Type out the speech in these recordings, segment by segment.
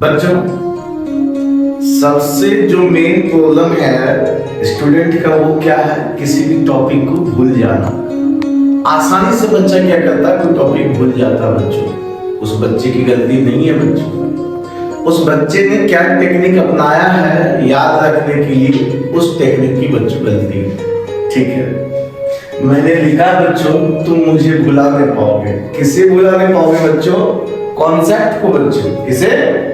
बच्चों, सबसे जो मेन प्रॉब्लम है स्टूडेंट का वो क्या है? किसी भी टॉपिक को भूल जाना। आसानी से बच्चा क्या करता है, कोई टॉपिक भूल जाता है। बच्चों, उस बच्चे की गलती नहीं है। बच्चों, उस बच्चे ने क्या टेक्निक अपनाया है याद रखने के लिए, उस टेक्निक की बच्चों गलती है। ठीक है, मैंने लिखा बच्चों तुम मुझे भुला नहीं पाओगे। किसे भुला नहीं पाओगे बच्चों? कॉन्सेप्ट को। बच्चों, किसे?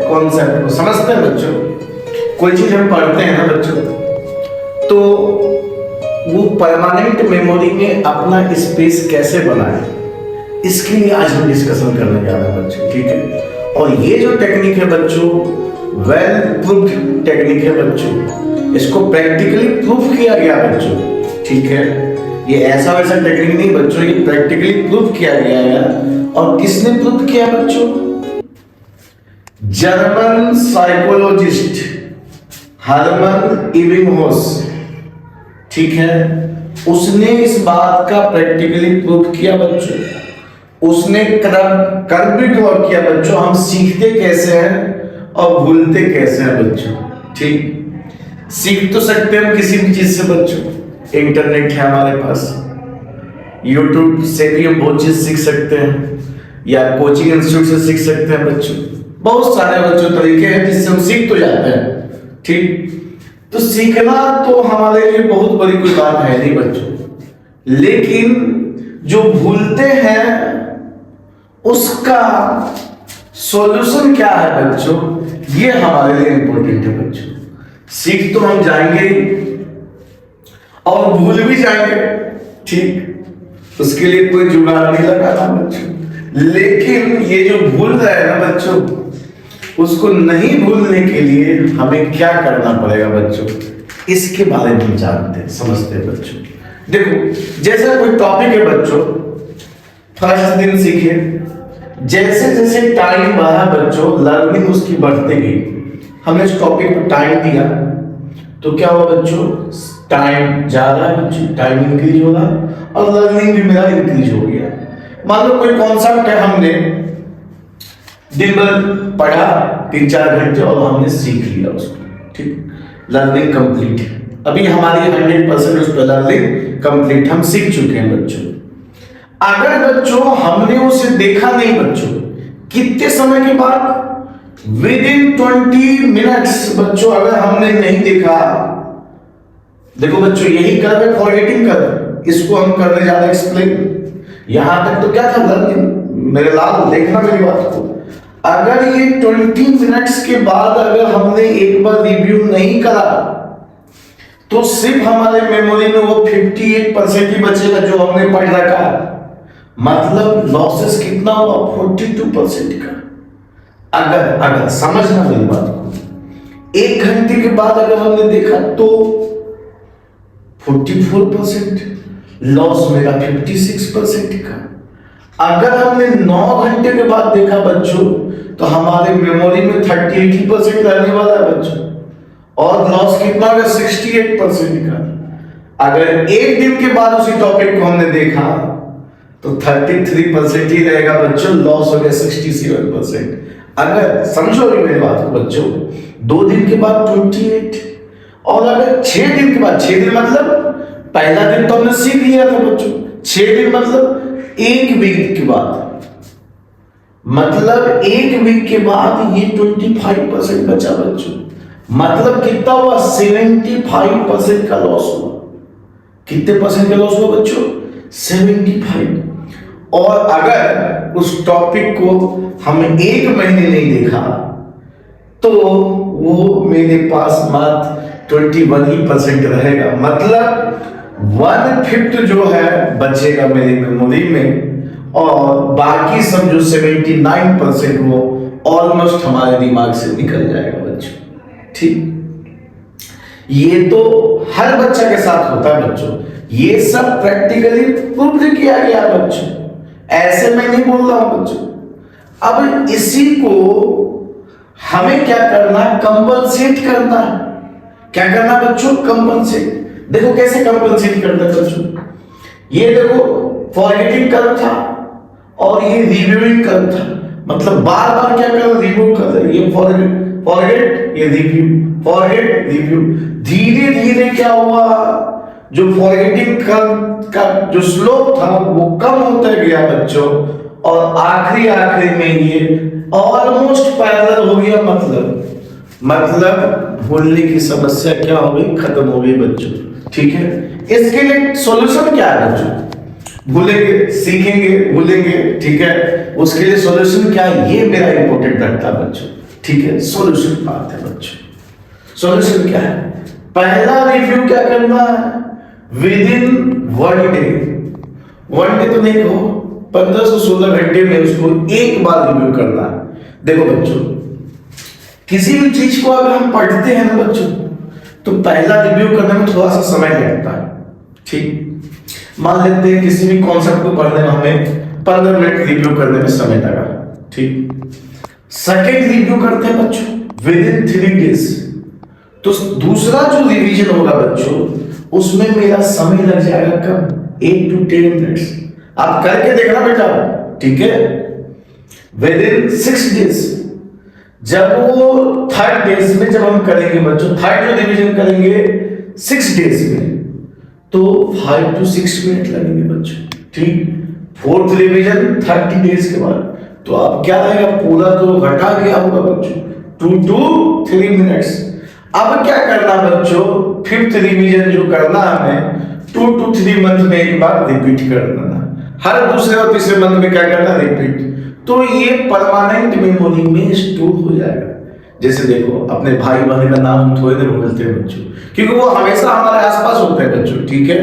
कॉन्सेप्ट को। समझते हैं बच्चों? कोई चीज हम पढ़ते हैं ना बच्चों, तो वो परमानेंट मेमोरी में अपना स्पेस कैसे बनाए, इसके लिए आज हम डिस्कशन करने जा रहे हैं बच्चों। ठीक है, और ये जो टेक्निक है बच्चों, वेल प्रूव्ड टेक्निक है बच्चों। इसको प्रैक्टिकली प्रूफ किया गया बच्चों। ठीक है, ये ऐसा वैसा टेक्निक नहीं बच्चों, ये प्रैक्टिकली प्रूफ किया गया है। और किसने प्रूफ किया बच्चों? German psychologist Hermann Ebbinghaus. ठीक है, उसने इस बात का प्रैक्टिकली प्रूफ किया बच्चों। उसने कर भी ड्रॉ किया बच्चों, हम सीखते कैसे हैं और भूलते कैसे हैं बच्चों। ठीक, सीख तो सकते हैं हम किसी भी चीज से बच्चों। इंटरनेट है हमारे पास, यूट्यूब से भी हम बहुत चीज सीख सकते हैं, या कोचिंग इंस्टीट्यूट से सीख सकते हैं बच्चों। बहुत सारे बच्चों तरीके हैं जिससे हम सीख तो जाते हैं। ठीक, तो सीखना तो हमारे लिए बहुत बड़ी कोई बात है नहीं बच्चों, लेकिन जो भूलते हैं उसका सॉल्यूशन क्या है बच्चों, ये हमारे लिए इंपॉर्टेंट है बच्चों। सीख तो हम जाएंगे और भूल भी जाएंगे। ठीक, उसके लिए कोई जुगाड़ नहीं लगाना बच्चों, लेकिन ये जो भूल रहे हैं ना बच्चों, उसको नहीं भूलने के लिए हमें क्या करना पड़ेगा बच्चों, इसके बारे में जानते हैं, समझते हैं बच्चों। देखो, जैसे कोई टॉपिक है बच्चों, फर्स्ट दिन सीखे, जैसे जैसे टाइम बढ़ा बच्चों, लर्निंग उसकी बढ़ती गई। हमने इस टॉपिक को टाइम दिया तो क्या हुआ बच्चों? टाइम जा रहा है बच्चों, टाइम इंक्रीज हो रहा है और लर्निंग भी मेरा इंक्रीज हो गया। मान लो कोई कॉन्सेप्ट है, हमने दिन भर पढ़ा 3-4 घंटे और हमने सीख लिया उसको। ठीक, लर्निंग कंप्लीट है। अभी हमारी 100% उस पर लर्निंग कंप्लीट, हम सीख चुके हैं बच्चों। अगर बच्चों हमने उसे देखा नहीं बच्चों, कितने समय के बाद? विद इन 20 मिनट्स बच्चों, अगर हमने नहीं देखा। देखो बच्चों, यही कर्व है फॉरगेटिंग कर्व, इसको हम करने जा रहे हैं एक्सप्लेन। यहां तक तो क्या था लर्निंग, मेरे लाल देखना मेरी बात को। अगर ये 20 मिनट्स के बाद अगर हमने एक बार रिव्यू नहीं करा, तो सिर्फ हमारे मेमोरी में वो 58% ही बचेगा जो हमने पढ़ रखा। मतलब लॉसेस कितना हुआ? 42% का। अगर समझना मेरी बात को, 1 घंटे के बाद अगर हमने देखा तो 44%, लॉस मेरा 56% का। अगर हमने 9 घंटे के बाद देखा बच्चों, तो हमारे मेमोरी में 30-80% रहने वाला है बच्चों, और लॉस कितना होगा? 68% का। अगर 1 दिन के बाद उसी टॉपिक को हमने देखा तो 33% ही रहेगा बच्चों, लॉस हो गया 67%। अगर समझो मेरी बात को बच्चों, 2 दिन के बाद 28, और अगर 6 दिन के बाद, 6 दिन मतलब पहला दिन तो हमने सीख लिया था बच्चों, 6 दिन मतलब 1 वीक के बाद, मतलब 1 वीक के बाद ये 25% बचा बच्चों। मतलब कितना हुआ? 75% का लॉस हुआ। कितने परसेंट का लॉस हुआ बच्चों? 75। और अगर उस टॉपिक को हम 1 महीने नहीं देखा तो वो मेरे पास मात्र 21% रहेगा। मतलब 1/5 जो है बचेगा मेरी मेमोरी में, और बाकी सब जो 79% वो ऑलमोस्ट हमारे दिमाग से निकल जाएगा बच्चों। ठीक, ये तो हर बच्चा के साथ होता है बच्चों, ये सब प्रैक्टिकली प्रूव किया गया बच्चों, ऐसे मैं नहीं बोल रहा हूं बच्चों। अब इसी को हमें क्या करना? कंपनसेट करना। क्या करना बच्चों? कंपनसेट। देखो कैसे कंपनसेट करते हैं बच्चों। ये देखो फॉरगेटिंग कर्व था और ये रिव्यूइंग कर्व था। मतलब बार बार क्या कर रहा है, रिव्यू कर रहा है। ये फॉरगेट, ये रिव्यू, फॉरगेट, रिव्यू। धीरे धीरे क्या हुआ, जो फॉरगेटिंग का जो स्लोप था वो कम होता गया बच्चों, और आखिरी में ये ऑलमोस्ट पैरेलल हो गया। मतलब भूलने की समस्या क्या हो गई, खत्म हो गई बच्चों। ठीक है, इसके लिए सॉल्यूशन क्या है बच्चों, भूलेंगे, सीखेंगे, भूलेंगे। ठीक है, उसके लिए सॉल्यूशन क्या है, ये मेरा इंपॉर्टेंट लगता है बच्चों। ठीक है, सॉल्यूशन बात है बच्चों। सॉल्यूशन क्या है, पहला रिव्यू क्या करना है, विद इन 1 डे, 1 डे तो नहीं हो, 15 से 16 घंटे में उसको एक बार रिव्यू करना है। देखो बच्चों, किसी भी चीज को अगर हम पढ़ते हैं ना बच्चों, तो पहला रिव्यू करने में थोड़ा सा समय लगता है। ठीक, मान लेते हैं किसी भी कॉन्सेप्ट को पढ़ने में हमें 15 मिनट रिव्यू करने में समय लगा। ठीक, सेकेंड रिव्यू करते हैं बच्चों विद इन 3 डेज, तो दूसरा जो रिवीजन होगा बच्चों, उसमें मेरा समय लग जाएगा कम, 8 to 10 मिनट्स। आप करके देखना बेटा। ठीक है, विद इन 6 डेज, जब वो 3rd डेज में जब हम करेंगे बच्चों, 3rd जो रिवीजन करेंगे 6 डेज में, तो 5 to 6 मिनट लगेंगे बच्चों। ठीक, 4th रिवीजन 30 डेज के बाद, तो अब क्या आएगा, पूरा तो घटा गया होगा बच्चों, 2 to 3 मिनट्स। अब क्या करना बच्चों, 5th रिवीजन जो करना हमें 2 to 3 मंथ में एक बार रिपीट कर देना, हर दूसरे और तीसरे मंथ में क्या करना, रिपीट। तो ये परमानेंट मेमोरी में स्टोर हो जाएगा। जैसे देखो, अपने भाई बहन का नाम हम थोड़ी देर भूलते हैं बच्चों, क्योंकि वो हमेशा हमारे आसपास होते हैं बच्चों। ठीक है,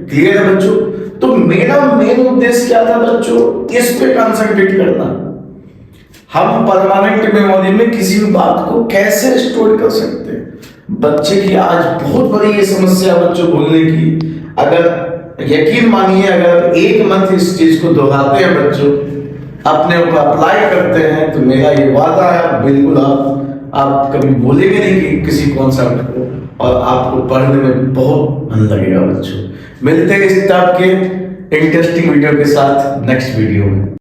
क्लियर है बच्चों। तो मेरा मेन उद्देश्य क्या था बच्चों, इस पे कंसंट्रेट करना, हम परमानेंट मेमोरी में किसी भी बात को कैसे स्टोर कर सकते हैं। बच्चे की आज बहुत बड़ी ये समस्या बच्चों भूलने की। अगर यकीन मानिए, अगर 1 मंथ इस चीज को दोहराते हैं बच्चों, अपने ऊपर अप्लाई करते हैं, तो मेरा ये वादा है बिल्कुल आप कभी भूलेंगे नहीं कि किसी कॉन्सेप्ट को, और आपको पढ़ने में बहुत मन लगेगा बच्चों। मिलते हैं इस टाइप के इंटरेस्टिंग वीडियो के साथ नेक्स्ट वीडियो में।